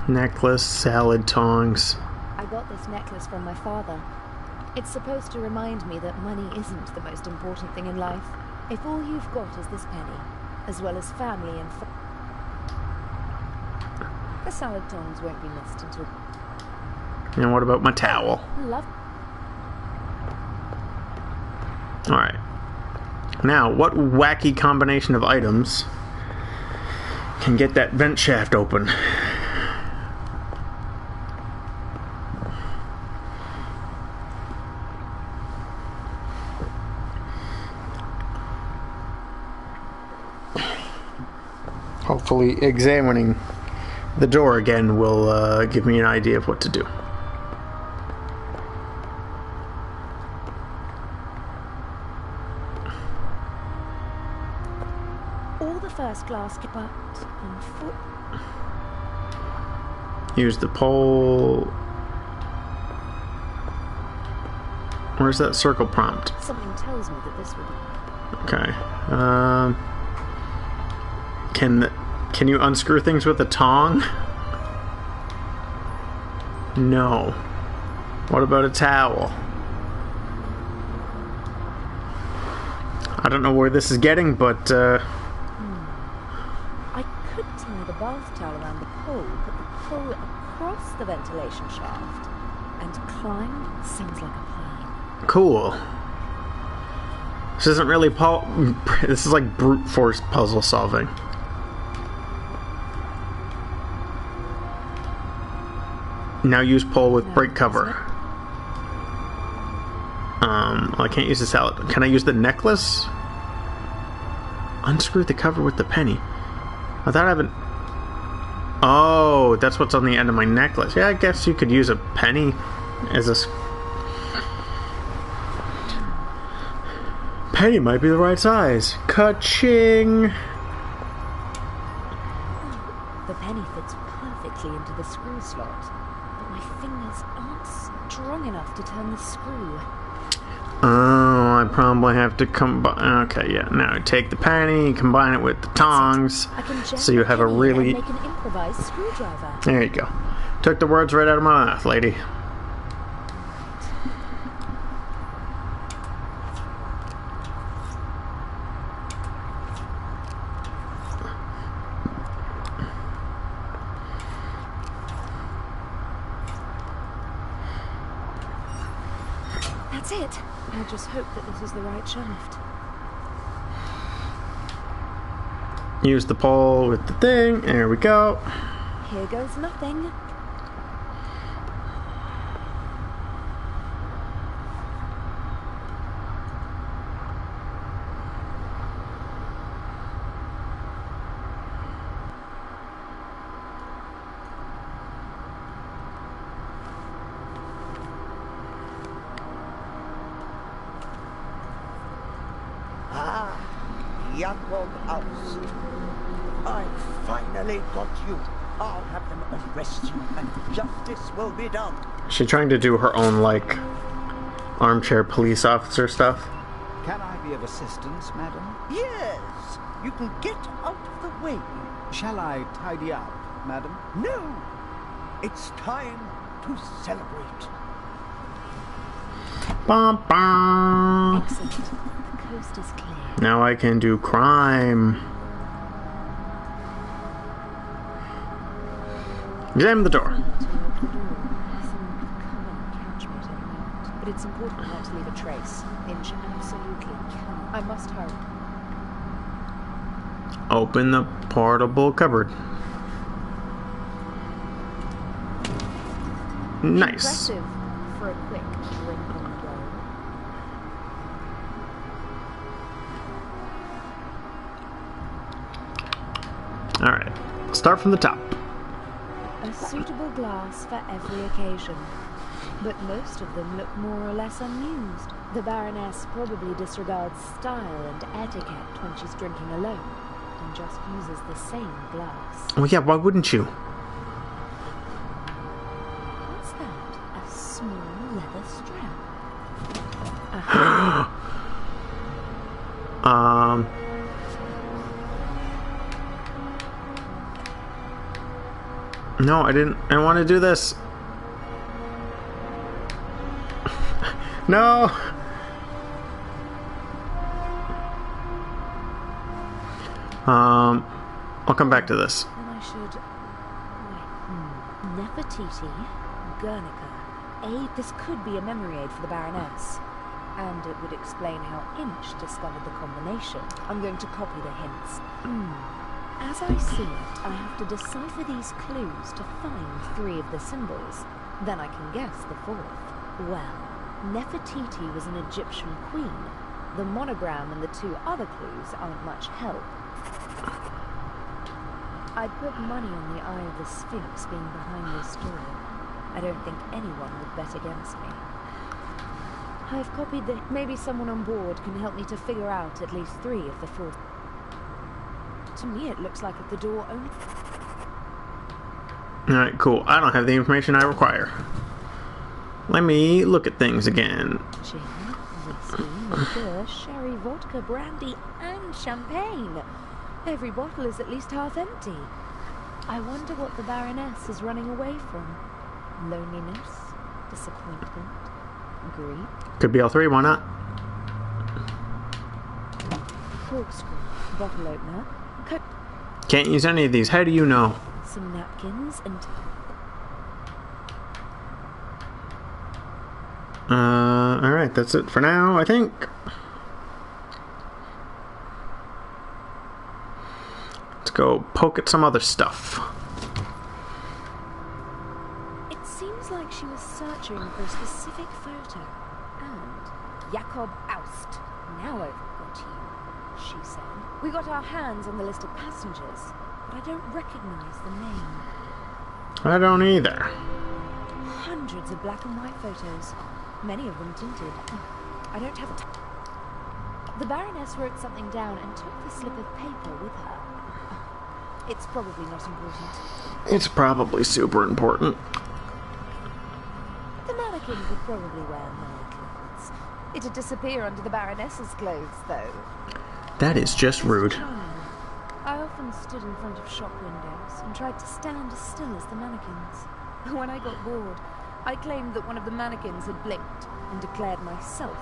Necklace, salad tongs. I got this necklace from my father. It's supposed to remind me that money isn't the most important thing in life. If all you've got is this penny, as well as family and the salad tongs won't be missed until... And what about my towel? Love. Alright. Now, what wacky combination of items can get that vent shaft open? Hopefully examining the door again will give me an idea of what to do. All the first glass butt and foot. Use the pole. Where's that circle prompt? Something tells me that this would... Okay. Can you unscrew things with a tong? No. What about a towel? I don't know where this is getting, but I could tie the bath towel around the pole, put the pole across the ventilation shaft, and climb. Sounds like a plan. cool. This isn't really this is like brute force puzzle solving. Now use pole with brake cover. I can't use the salad. Can I use the necklace? Unscrew the cover with the penny. I thought I haven't... Oh, that's what's on the end of my necklace. Yeah, I guess you could use a penny as a... Penny might be the right size. Ka-ching! The penny fits perfectly into the screw slot, but my fingers aren't strong enough to turn the screw. Oh, I probably have to combine... Okay, yeah. Now take the penny, combine it with the tongs, so you have a really... Make an improvised screwdriver. There you go. Took the words right out of my mouth, lady. That's it. I just hope that this is the right shaft. Use the pole with the thing. There we go. Here goes nothing. Jakob House. I finally got you. I'll have them arrest you and justice will be done. Is she trying to do her own, like, armchair police officer stuff? Can I be of assistance, madam? Yes, you can get out of the way. Shall I tidy up, madam? No, it's time to celebrate. Bum, bum. Excellent. The coast is clear. Now I can do crime. Examine the door. But it's important not to leave a trace. Inch absolutely cannot. I must hurry. Open the portable cupboard. Nice. Impressive for a quick drink on the go. Alright. Start from the top. A suitable glass for every occasion. But most of them look more or less unused. The Baroness probably disregards style and etiquette when she's drinking alone, and just uses the same glass. Well, yeah, why wouldn't you? What's that? A small leather strap. Aha. Um... No, I didn't. I want to do this. No! I'll come back to this. Then I should... Wait. Nefertiti, Guernica. This could be a memory aid for the Baroness. And it would explain how Inch discovered the combination. I'm going to copy the hints. As I see it, I have to decipher these clues to find 3 of the symbols. Then I can guess the 4th. Well, Nefertiti was an Egyptian queen. The monogram and the 2 other clues aren't much help. I'd put money on the Eye of the Sphinx being behind this story. I don't think anyone would bet against me. I've copied the... Maybe someone on board can help me to figure out at least 3 of the 4. To me, it looks like at the door only... Alright, cool. I don't have the information I require. Let me look at things again. Gin, whiskey, liqueur, sherry, vodka, brandy, and champagne. Every bottle is at least half empty. I wonder what the Baroness is running away from. Loneliness, disappointment, grief. Could be all 3, why not? Corkscrew, bottle opener, cut. Can't use any of these. How do you know? Some napkins and... Alright, that's it for now, I think. Let's go poke at some other stuff. It seems like she was searching for a specific photo. And Jakob Aust. Now I've got you, she said. We got our hands on the list of passengers, but I don't recognize the name. I don't either. Hundreds of black and white photos. Many of them tinted. I don't have the Baroness wrote something down and took the slip of paper with her. It's probably not important. It's probably super important. The mannequin could probably wear my clothes. It'd disappear under the Baroness's clothes, though. That is just rude. I often stood in front of shop windows and tried to stand as still as the mannequins. When I got bored, I claimed that one of the mannequins had blinked and declared myself.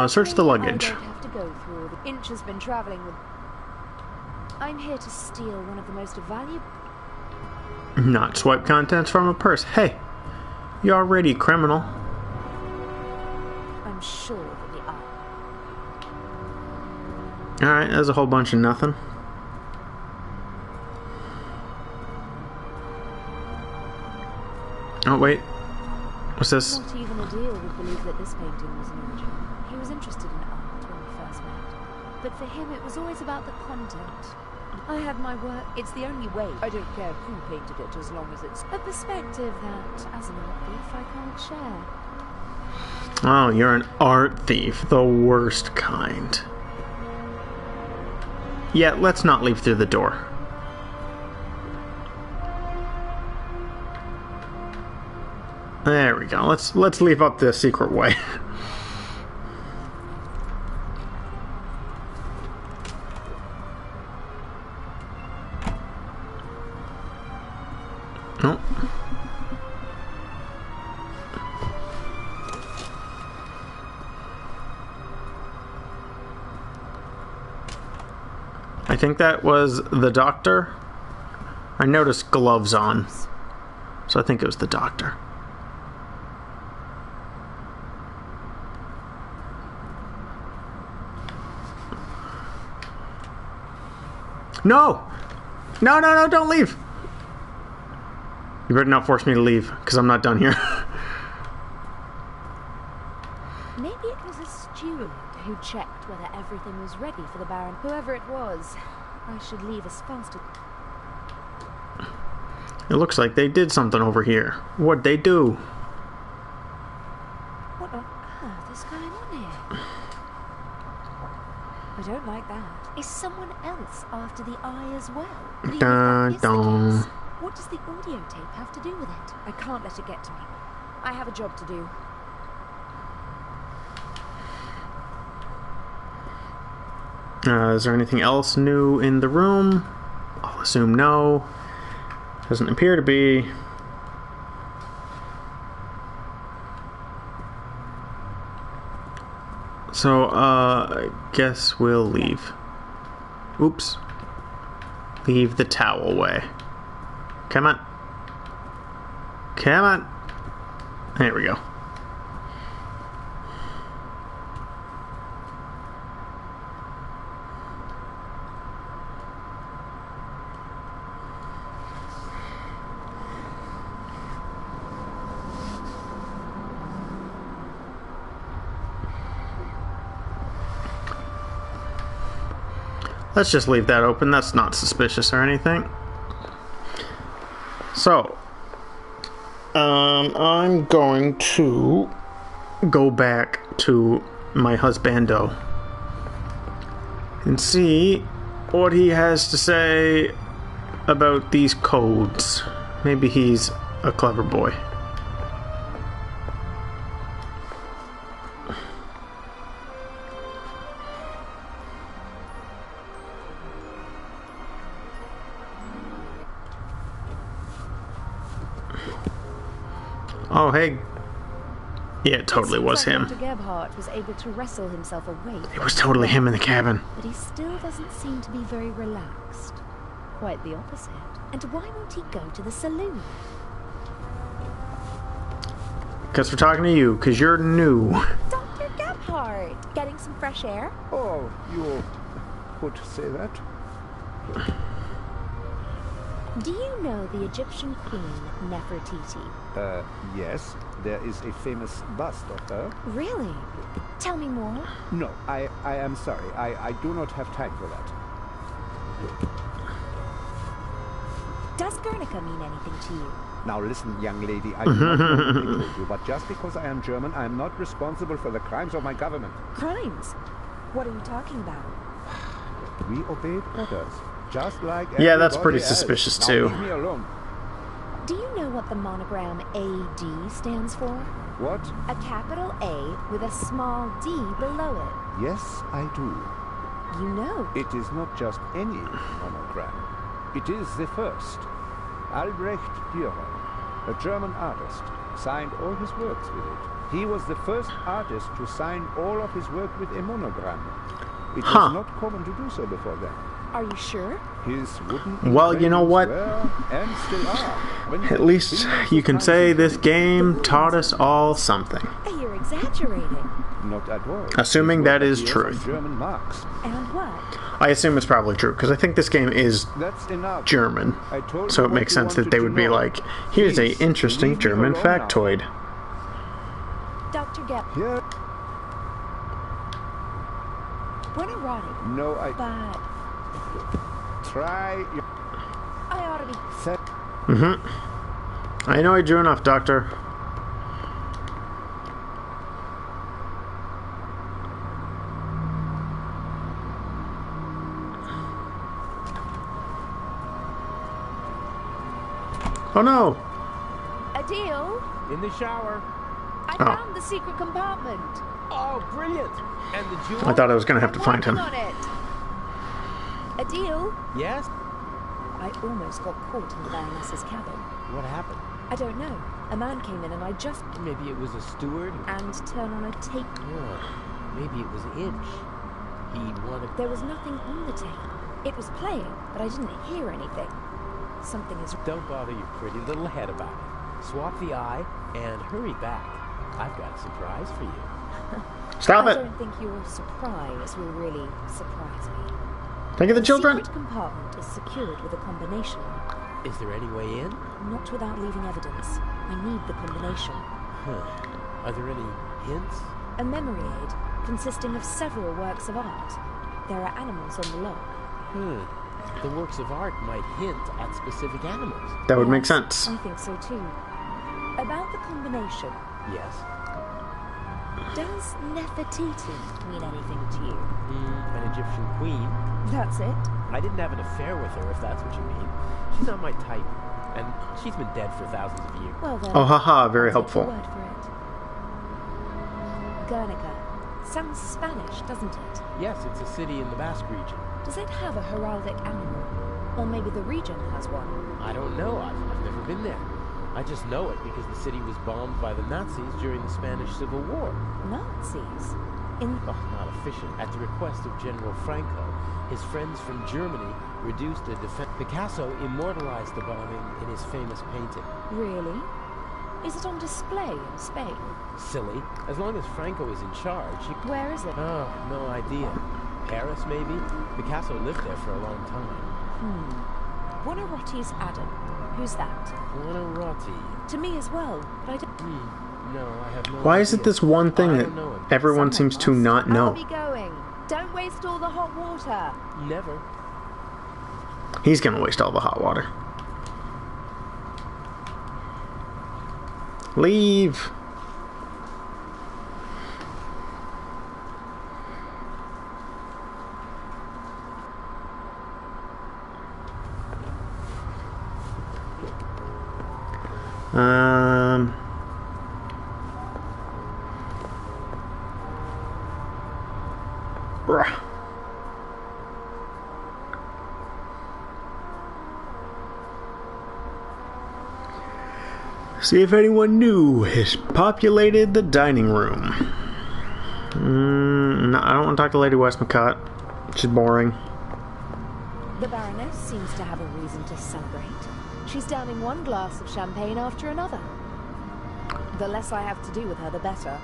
Search the luggage. I don't have to go through all the... Inch has been traveling with... I'm here to steal one of the most valuable... Not swipe contents from a purse. Hey, you're already a criminal. I'm sure that the eye... Alright, there's a whole bunch of nothing. Oh, wait. What's this? Not even a deal would believe that this painting was an original. He was interested in art when we first met. But for him, it was always about the content. I had my work. It's the only way. I don't care who painted it as long as it's a perspective that, as an art thief, I can't share. Oh, you're an art thief. The worst kind. Yeah, let's not leave through the door. There we go. Let's leave up the secret way. Oh. I think that was the doctor. I noticed gloves on, so I think it was the doctor. No! No, no, no, don't leave! You better not force me to leave, because I'm not done here. Maybe it was a steward who checked whether everything was ready for the Baron. Whoever it was, I should leave as fast as... It looks like they did something over here. What'd they do? What on earth is going on here? I don't like that. Is someone else after the eye as well? Even if that is the case, what does the audio tape have to do with it? I can't let it get to me. I have a job to do. Is there anything else new in the room? I'll assume no. Doesn't appear to be. So, I guess we'll leave. Oops. Leave the towel away. Come on. Come on. There we go. Let's just leave that open. That's not suspicious or anything. So, I'm going to go back to my husbando and see what he has to say about these codes. Maybe he's a clever boy. Oh, hey. Yeah, it totally was him. Dr. Gebhardt was able to wrestle himself awake. It was totally him in the cabin. But he still doesn't seem to be very relaxed. Quite the opposite. And why won't he go to the saloon? Because we're talking to you, because you're new. Dr. Gebhardt! Getting some fresh air? Oh, you would say that? Do you know the Egyptian queen, Nefertiti? Yes. There is a famous bust of her. Really? Tell me more. No, I am sorry. I do not have time for that. Does Guernica mean anything to you? Now listen, young lady, I do not know what I told you, but just because I am German, I am not responsible for the crimes of my government. Crimes? What are you talking about? We obeyed orders, just like Yeah, that's pretty everybody else. suspicious Now too. leave me alone. Do you know what the monogram AD stands for? What? A capital A with a small d below it. Yes, I do. You know. It is not just any monogram. It is the first. Albrecht Dürer, a German artist, signed all his works with it. He was the first artist to sign all of his work with a monogram. It was not common to do so before then. Are you sure? His wooden Well, you know what? were, and still are, when At least you can say this game taught us all something. You're exaggerating. Not at all. Assuming His that work is appears truth. on German marks. And what? I assume it's probably true, because I think this game is That's enough. German. I told So you it what makes you sense that wanted they to would be know. like, here's a Please, interesting leave me German alone now. factoid. Dr. Gepp, Here. we're neurotic, No, I but try. I ought to be. I annoyed you enough, Doctor. Oh no! Adil, In the shower. I Oh. found the secret compartment. Oh, brilliant. And the jewel? I thought I was going to have to I'm find him. working on it. Adil, Yes? I almost got caught in the Baroness's cabin. What happened? I don't know. A man came in and I just Maybe it was a steward? and turned on a tape. Oh, maybe it was Inch. He wanted... There was nothing on the tape. It was playing, but I didn't hear anything. Something is. Don't bother your pretty little head about it. Swap the eye and hurry back. I've got a surprise for you. Stop I it! don't think your surprise will really surprise me. Think of the children! secret compartment is secured with a combination. Is there any way in? Not without leaving evidence. I need the combination. Huh. Are there any hints? A memory aid consisting of several works of art. There are animals on the lock. The works of art might hint at specific animals. That would make Yes, sense. I think so too. About the combination, Yes. does Nefertiti mean anything to you? An Egyptian queen. That's it? I didn't have an affair with her, if that's what you mean. She's not my type. And she's been dead for thousands of years. Well then. Oh haha, very I'll take your helpful. word for it. Guernica, Sounds Spanish, doesn't it? Yes, it's a city in the Basque region. Does it have a heraldic animal? Or maybe the region has one? I don't know. I've never been there. I just know it because the city was bombed by the Nazis during the Spanish Civil War. Nazis? Oh, not official. At the request of General Franco, his friends from Germany reduced the defense. Picasso immortalized the bombing in his famous painting. Really? Is it on display in Spain? Silly. As long as Franco is in charge, he... Where is it? Oh, no idea. Paris, maybe? Picasso lived there for a long time. Buonarroti's Adam. Who's that? Buonarroti. To me as well, but I don't... No, I have no Why idea. is it this one thing I that don't know him. everyone seems to not I'll know? be going. Don't waste all the hot water. Never. He's gonna waste all the hot water. Leave. Bruh. See if anyone new has populated the dining room. No, I don't want to talk to Lady Westmacott. She's boring. The Baroness seems to have a reason to celebrate. She's downing one glass of champagne after another. The less I have to do with her, the better.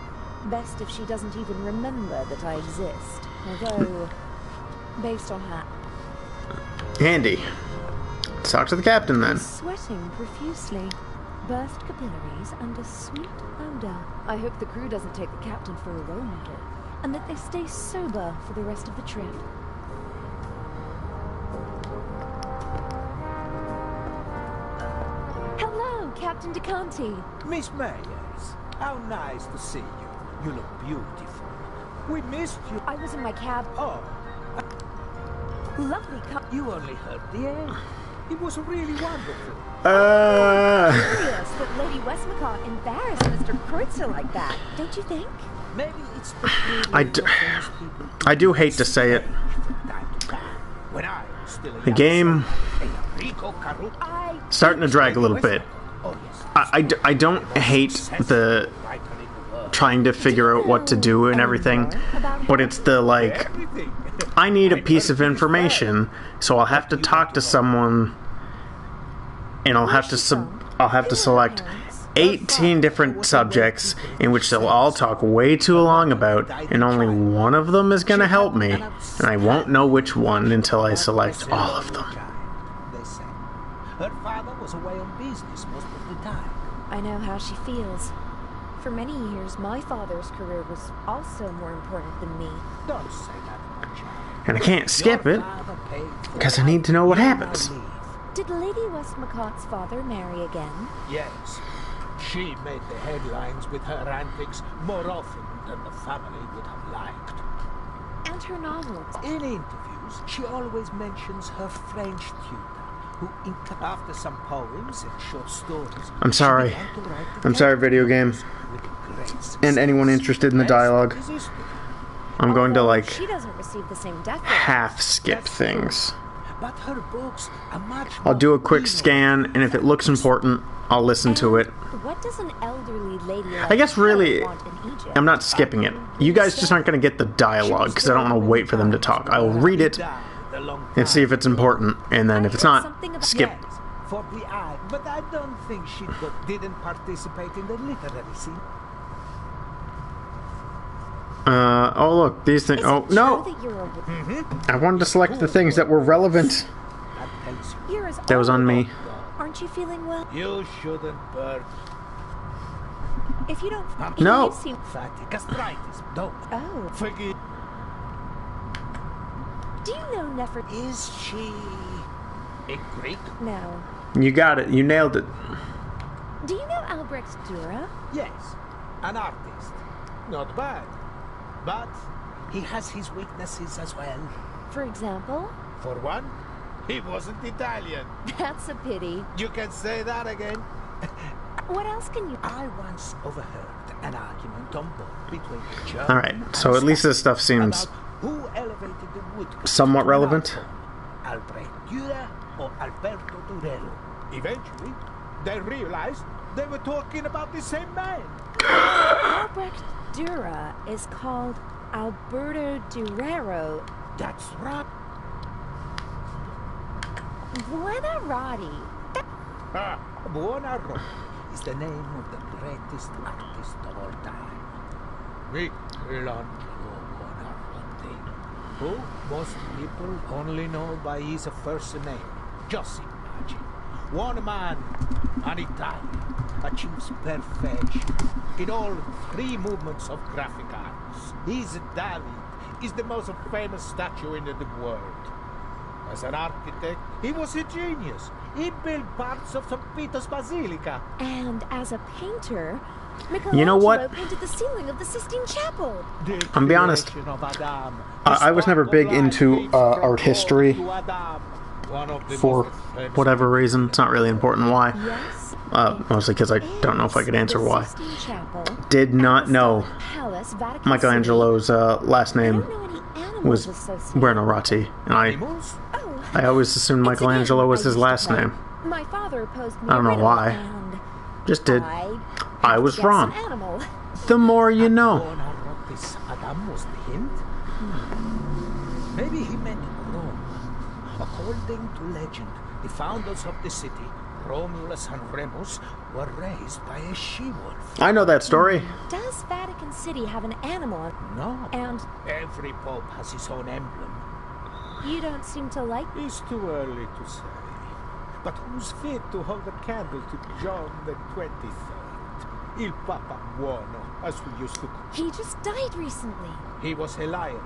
Best if she doesn't even remember that I exist. Although, based on her... Handy. Let's talk to the captain then. Sweating profusely. Burst capillaries and a sweet odor. I hope the crew doesn't take the captain for a role model, and that they stay sober for the rest of the trip. Hello, Captain DeCanti. Miss Myers, how nice to see you. You look beautiful. We missed you. I was in my cab. Oh, Lovely you only heard the end. It was really wonderful. Curious that Lady Westmacott embarrassed Mr. Kreutzer like that, don't you think? Maybe it's the I do hate to say it. When I was still a The game I... starting to drag a little bit. Oh, yes. I don't hate the trying to figure out what to do and everything, but it's the like, I need a piece of information, so I'll have to talk to someone, and I'll have to select 18 different subjects in which they'll all talk way too long about, and only one of them is going to help me, and I won't know which one until I select all of them. They say. Her father was away on business most of the time. I know how she feels. For many years, my father's career was also more important than me. Don't say that, my child. And I can't skip it, because I need to know what happens. Did Lady Westmacott's father marry again? Yes. She made the headlines with her antics more often than the family would have liked. And her novels. In interviews, she always mentions her French tutor, who after some poems and short stories... I'm sorry. she began to write I'm sorry, video game. with great success. And anyone interested in the dialogue, Resisted. I'm going to Although like she doesn't receive the same death half skip things. But her books are much I'll do a more quick female. scan, and if it looks important, I'll listen to it. What does an elderly lady I guess really, want in Egypt? I'm not skipping it. You guys just aren't going to get the dialogue, because I don't want to wait for them to talk. I will read it and see if it's important, and then if it's not, skip. Yes, for the eye. But I don't think she didn't participate in the literary scene. Oh look, these things. Is Oh it true no! that you're I wanted to select the things that were relevant. That tells you. you're as That was on me. Aren't you feeling well? You shouldn't, Bert. If you don't... No. You seem... Fatty gastritis. Don't. Oh. Forgive. Do you know Nefert? Is she a Greek? No. You got it. You nailed it. Do you know Albrecht Dürer? Yes, an artist. Not bad. But he has his weaknesses as well. For example? For one, he wasn't Italian. That's a pity. You can say that again. What else can you... I once overheard An argument on board between the German Alright, so at least this stuff seems about who elevated the wood somewhat to an relevant. art form, Albrecht Dürer or Alberto Durero. Eventually, they realized they were talking about the same man. Albrecht Dürer is called Alberto Durero. That's right. Buonarroti. Buonarroti is the name of the greatest artist of all time. Michelangelo Buonarroti, who most people only know by his first name. Just imagine, one man, an Italian, achieves perfection in all three movements of graphic arts. His David is the most famous statue in the world. As an architect, he was a genius. He built parts of St. Peter's Basilica. And as a painter, You know what? Michelangelo painted the ceiling of the Sistine Chapel. The I'm be honest, creation of Adam. I was never big into art history To Adam, one of the for most famous whatever reason. It's not really important why. Yes. Mostly because I don't know if I could answer The why. Sistine Chapel, Did not know Palace, Vatican Michelangelo's last City. I name don't know any animals was associated. Buonarroti, and animals. Oh, I always assumed it's Michelangelo again, was I his used to last play. name. My father opposed me. I don't know originally, why. and Just did. I I was guess wrong. An animal. The more you know. Buonarroti's Adam was the hint. Maybe he meant Rome. According to legend, the founders of the city, Romulus and Remus, were raised by a she-wolf. I know that story. Does Vatican City have an animal? No. And Every pope has his own emblem. you don't seem to like. It's too early to say. But who's fit to hold a candle to John the 23rd? Il Papa Buono, as we used to call He just died recently. him. He was a lion,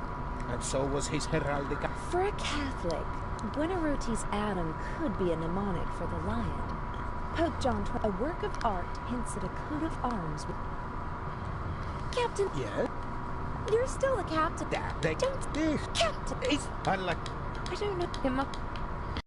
and so was his heraldic. For a Catholic, Buonarroti's Adam could be a mnemonic for the lion. Pope John XXI, a work of art hints at a coat of arms with... Captain, Yeah? you're still a captain. That they Don't... this. Captain, It's unlike I don't know him up.